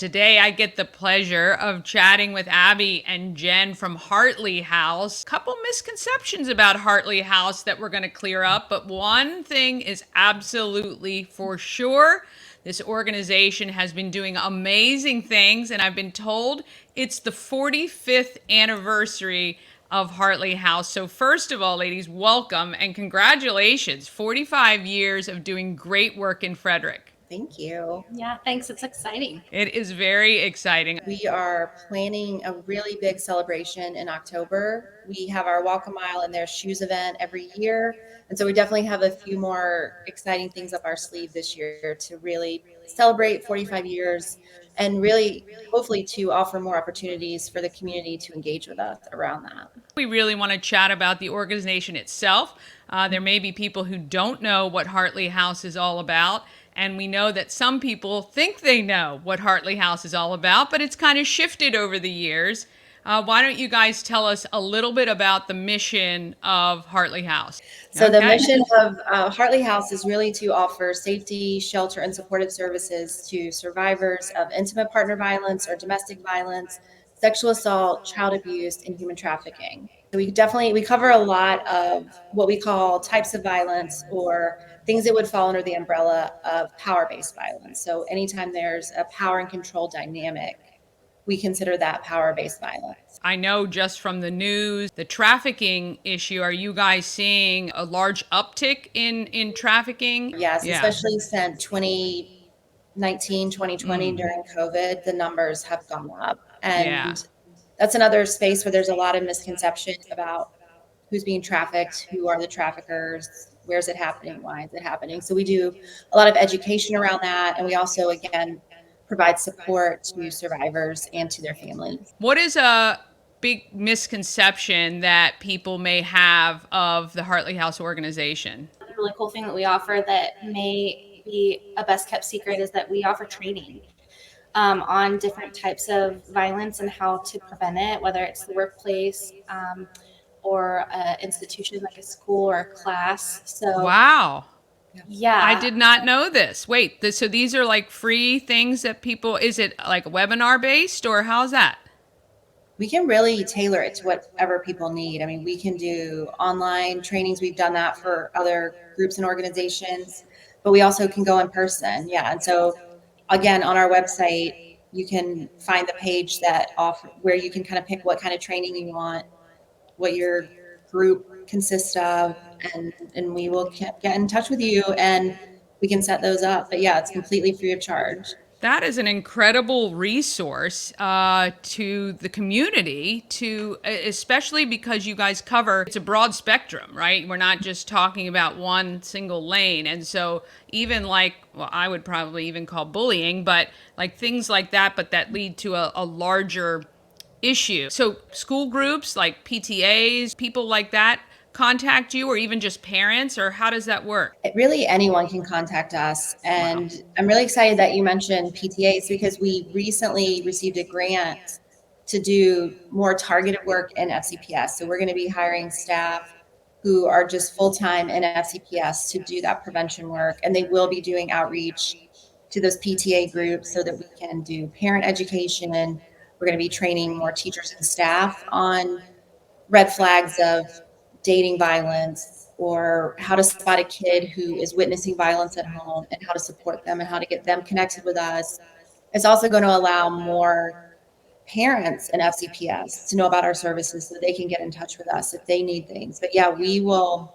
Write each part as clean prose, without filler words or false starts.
Today, I get the pleasure of chatting with Abbey and Jen from Hartley House. Couple misconceptions about Hartley House that we're going to clear up, but one thing is absolutely for sure. This organization has been doing amazing things, and I've been told it's the 45th anniversary of Hartley House. So first of all, ladies, welcome and congratulations. 45 years of doing great work in Frederick. Thank you. Yeah, thanks. It's exciting. It is very exciting. We are planning a really big celebration in October. We have our Walk a Mile in Their Shoes event every year. And so we definitely have a few more exciting things up our sleeve this year to really celebrate 45 years and really, hopefully, to offer more opportunities for the community to engage with us around that. We really want to chat about the organization itself. There may be people who don't know what Hartley House is all about. And we know that some people think they know what Hartley House is all about, but it's kind of shifted over the years. Why don't you guys tell us a little bit about the mission of Hartley House? So the mission of Hartley House is really to offer safety, shelter, and supportive services to survivors of intimate partner violence or domestic violence, sexual assault, child abuse, and human trafficking. So we cover a lot of what we call types of violence or things that would fall under the umbrella of power-based violence. So anytime there's a power and control dynamic, we consider that power-based violence. I know just from the news, the trafficking issue, are you guys seeing a large uptick in trafficking? Yes, especially since 2019, 2020 during COVID, the numbers have gone up. And that's another space where there's a lot of misconceptions about who's being trafficked, who are the traffickers, where's it happening, why is it happening. So we do a lot of education around that. And we also, again, provide support to survivors and to their families. What is a big misconception that people may have of the Hartley House organization? The really cool thing that we offer that may be a best kept secret is that we offer training on different types of violence and how to prevent it, whether it's the workplace, or an institution like a school or a class. So wow. Yeah. I did not know this. Wait, so these are like free things that people, is it like webinar based or how's that? We can really tailor it to whatever people need. I mean, we can do online trainings. We've done that for other groups and organizations, but we also can go in person. Yeah. And so again, on our website, you can find the page where you can kind of pick what kind of training you want, what your group consists of, and we will get in touch with you and we can set those up. But yeah, it's completely free of charge. That is an incredible resource to the community, especially because you guys cover, it's a broad spectrum, right? We're not just talking about one single lane. And so even I would probably even call bullying, but like things like that, but that lead to a larger issue. So school groups like PTAs, people like that contact you, or even just parents, or how does that work? Really, anyone can contact us. And I'm really excited that you mentioned PTAs because we recently received a grant to do more targeted work in FCPS. So we're going to be hiring staff who are just full-time in FCPS to do that prevention work. And they will be doing outreach to those PTA groups so that we can do parent education. And we're going to be training more teachers and staff on red flags of dating violence or how to spot a kid who is witnessing violence at home and how to support them and how to get them connected with us. It's also going to allow more parents in FCPS to know about our services so they can get in touch with us if they need things. But yeah, we love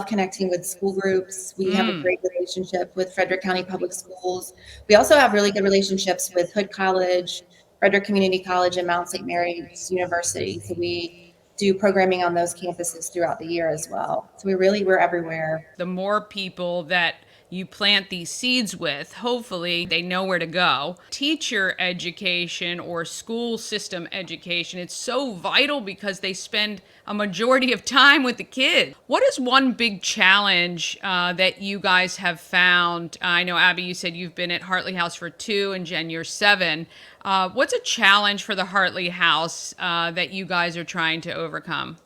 connecting with school groups. We have a great relationship with Frederick County Public Schools. We also have really good relationships with Hood College, Frederick Community College, and Mount St. Mary's University. So we do programming on those campuses throughout the year as well. So we're everywhere. The more people that you plant these seeds with, hopefully they know where to go. Teacher education or school system education, it's so vital because they spend a majority of time with the kids. What is one big challenge that you guys have found? I know, Abby, you said you've been at Hartley House for 2 and Jen, you're 7. What's a challenge for the Hartley House that you guys are trying to overcome?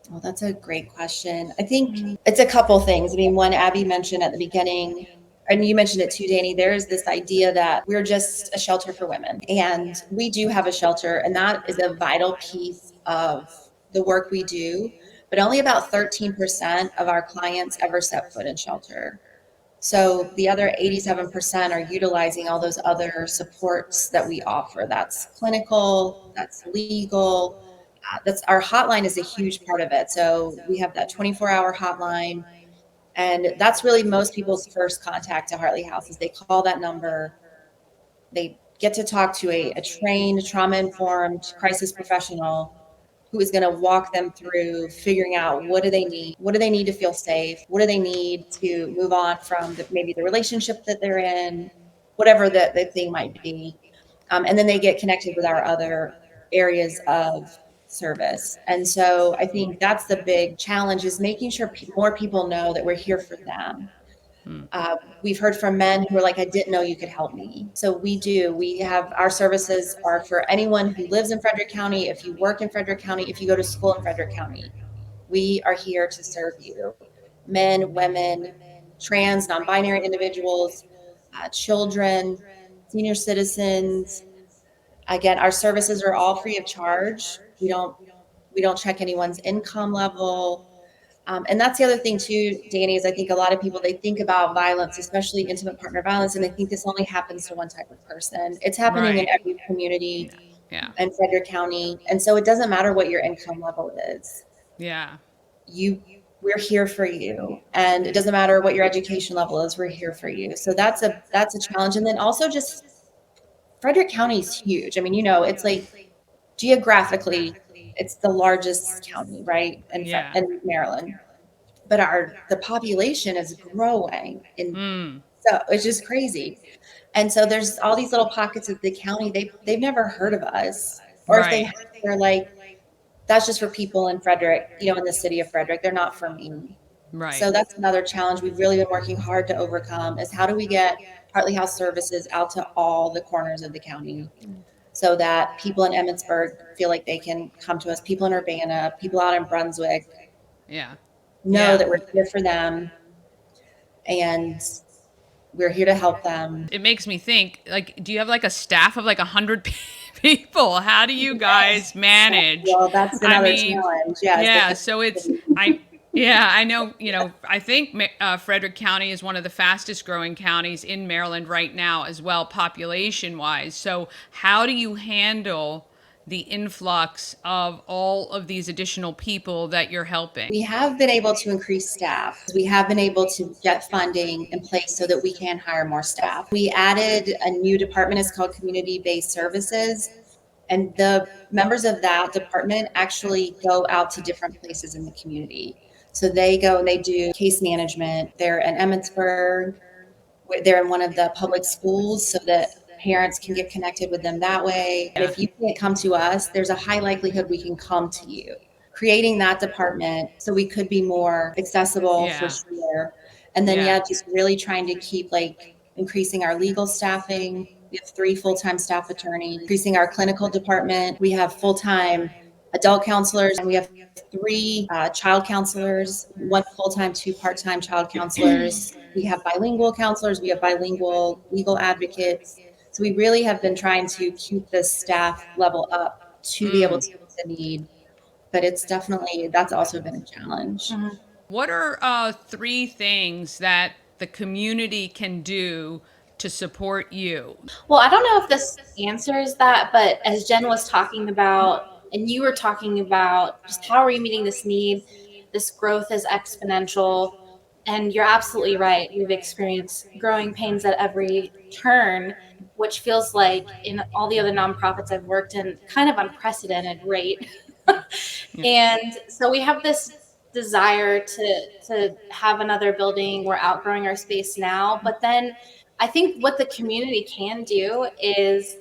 Well, that's a great question. I think it's a couple things. I mean, one, Abby mentioned at the beginning, and you mentioned it too, Danny, there is this idea that we're just a shelter for women. And we do have a shelter, and that is a vital piece of the work we do. But only about 13% of our clients ever set foot in shelter. So the other 87% are utilizing all those other supports that we offer. That's clinical, that's legal. That's our hotline is a huge part of it. So we have that 24-hour hotline. And that's really most people's first contact to Hartley House is they call that number. They get to talk to a trained, trauma-informed crisis professional who is going to walk them through figuring out what do they need? What do they need to feel safe? What do they need to move on from maybe the relationship that they're in, whatever the thing might be. And then they get connected with our other areas of service. And so I think that's the big challenge is making sure more people know that we're here for them. We've heard from men who are like, I didn't know you could help me. So we do. We have our services are for anyone who lives in Frederick County. If you work in Frederick County, if you go to school in Frederick County, we are here to serve you. Men, women, trans, non-binary individuals, children, senior citizens. Again, our services are all free of charge. We don't check anyone's income level. And that's the other thing too, Danny, is I think a lot of people, they think about violence, especially intimate partner violence, and they think this only happens to one type of person. It's happening in every community in Frederick County. And so it doesn't matter what your income level is. Yeah. We're here for you. And it doesn't matter what your education level is, we're here for you. So that's a challenge. And then also just Frederick County is huge. I mean, it's like geographically, it's the largest county, right? In Maryland. But the population is growing. And so it's just crazy. And so there's all these little pockets of the county, they've never heard of us. Or if they have, they're like, that's just for people in Frederick, in the city of Frederick. They're not for me. Right. So that's another challenge we've really been working hard to overcome is how do we get Hartley House services out to all the corners of the county so that people in Emmitsburg feel like they can come to us, people in Urbana, people out in Brunswick know that we're here for them and we're here to help them. It makes me think, like, do you have like a staff of like 100 people? How do you guys manage? Well, that's another challenge. Yeah. So I know, I think Frederick County is one of the fastest growing counties in Maryland right now as well, population wise. So how do you handle the influx of all of these additional people that you're helping? We have been able to increase staff. We have been able to get funding in place so that we can hire more staff. We added a new department. It's called Community-Based Services. And the members of that department actually go out to different places in the community. So they go and they do case management. They're in Emmitsburg. They're in one of the public schools so that parents can get connected with them that way. And if you can't come to us, there's a high likelihood we can come to you. Creating that department so we could be more accessible for sure. And then, just really trying to keep increasing our legal staffing. We have 3 full-time staff attorneys, increasing our clinical department. We have full-time adult counselors, and we have 3 child counselors, 1 full-time, 2 part-time child counselors. We have bilingual counselors. We have bilingual legal advocates. So we really have been trying to keep the staff level up to be able to meet the need. But that's also been a challenge. What are 3 things that the community can do to support you? Well, I don't know if this answers that, but as Jen was talking about, and you were talking about just how are we meeting this need, this growth is exponential. And you're absolutely right. We've experienced growing pains at every turn, which feels like in all the other nonprofits I've worked in, kind of unprecedented rate. And so we have this desire to have another building. We're outgrowing our space now. But then I think what the community can do is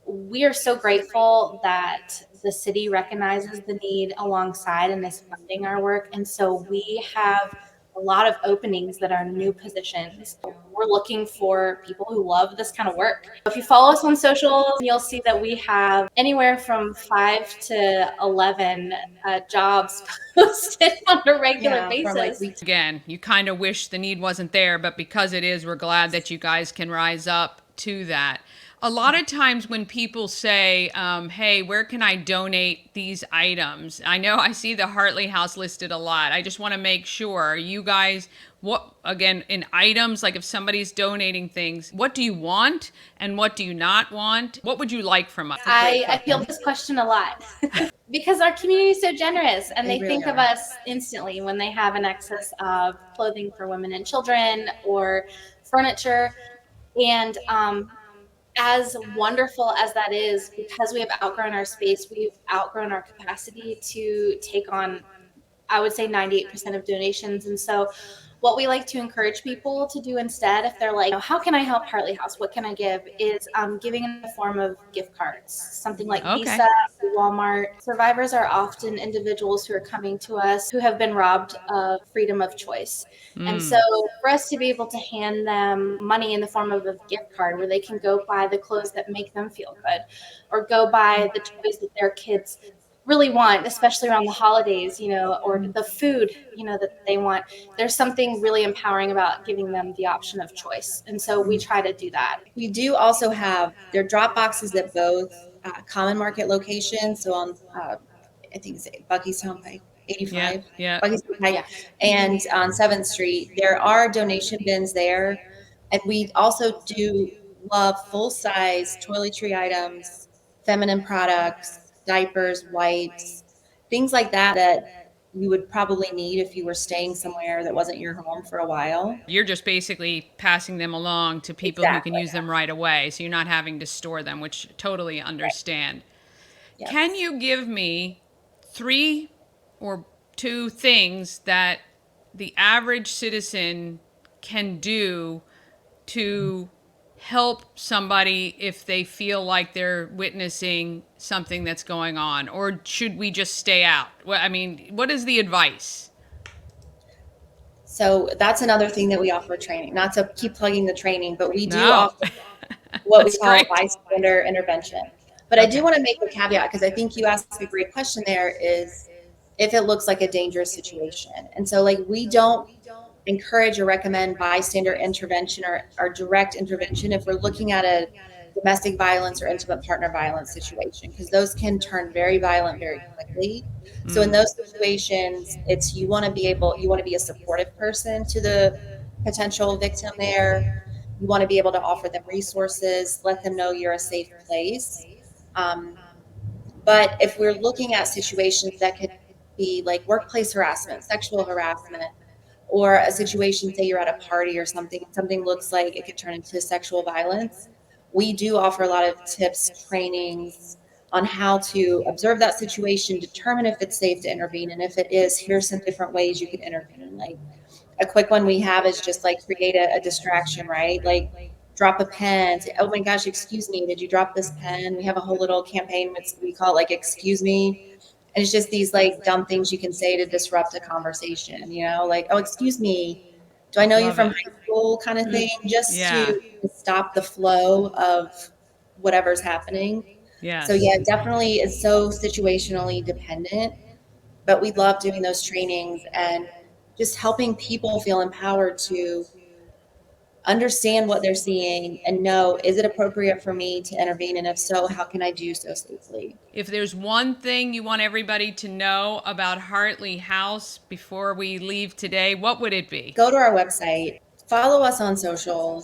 we are so grateful that the city recognizes the need alongside and is funding our work. And so we have a lot of openings that are new positions. We're looking for people who love this kind of work. If you follow us on socials, you'll see that we have anywhere from 5 to 11 jobs posted on a regular basis. Again, you kind of wish the need wasn't there, but because it is, we're glad that you guys can rise up to that. A lot of times when people say, hey, where can I donate these items? I know I see the Hartley House listed a lot. I just want to make sure you guys, what, again, in items, like if somebody's donating things, what do you want and what do you not want? What would you like from us? I feel this question a lot because our community is so generous and they think of us instantly when they have an excess of clothing for women and children or furniture. And as wonderful as that is, because we have outgrown our space, we've outgrown our capacity to take on, I would say, 98% of donations. And so what we like to encourage people to do instead, if they're like, how can I help Hartley House? What can I give? Is giving in the form of gift cards, something like Visa, Walmart. Survivors are often individuals who are coming to us who have been robbed of freedom of choice. And so for us to be able to hand them money in the form of a gift card where they can go buy the clothes that make them feel good or go buy the toys that their kids really want, especially around the holidays, or the food, that they want. There's something really empowering about giving them the option of choice. And so we try to do that. We do also have their drop boxes at both common market locations. So on, I think it's Bucky's Turnpike 85, Bucky's Turnpike, and on 7th Street. There are donation bins there. And we also do love full-size toiletry items, feminine products, diapers, wipes, things like that you would probably need if you were staying somewhere that wasn't your home for a while. You're just basically passing them along to people who can use them right away. So you're not having to store them, which totally understand. Yes. Can you give me 3 or 2 things that the average citizen can do to help somebody if they feel like they're witnessing something that's going on? Or should we just stay out? Well, I mean, what is the advice? So that's another thing that we offer training. Not to keep plugging the training, but we do offer what we call bystander intervention. But I do want to make a caveat because I think you asked a great question there, is if it looks like a dangerous situation. And so we don't encourage or recommend bystander intervention or direct intervention if we're looking at a domestic violence or intimate partner violence situation, because those can turn very violent very quickly. So in those situations, you want to be a supportive person to the potential victim there. You want to be able to offer them resources, let them know you're a safe place. But if we're looking at situations that could be like workplace harassment, sexual harassment, or a situation, say you're at a party or something looks like it could turn into sexual violence, we do offer a lot of tips, trainings on how to observe that situation, determine if it's safe to intervene, and if it is, here's some different ways you can intervene. Like a quick one we have is just create a distraction, right? Like drop a pen, say, oh my gosh, excuse me, did you drop this pen? We have a whole little campaign, which we call excuse me. And it's just these dumb things you can say to disrupt a conversation, oh, excuse me, do I know you from high school kind of thing, just to stop the flow of whatever's happening. So definitely it's so situationally dependent, but we love doing those trainings and just helping people feel empowered to understand what they're seeing and know, is it appropriate for me to intervene? And if so, how can I do so safely? If there's one thing you want everybody to know about Hartley House before we leave today, what would it be? Go to our website, follow us on socials,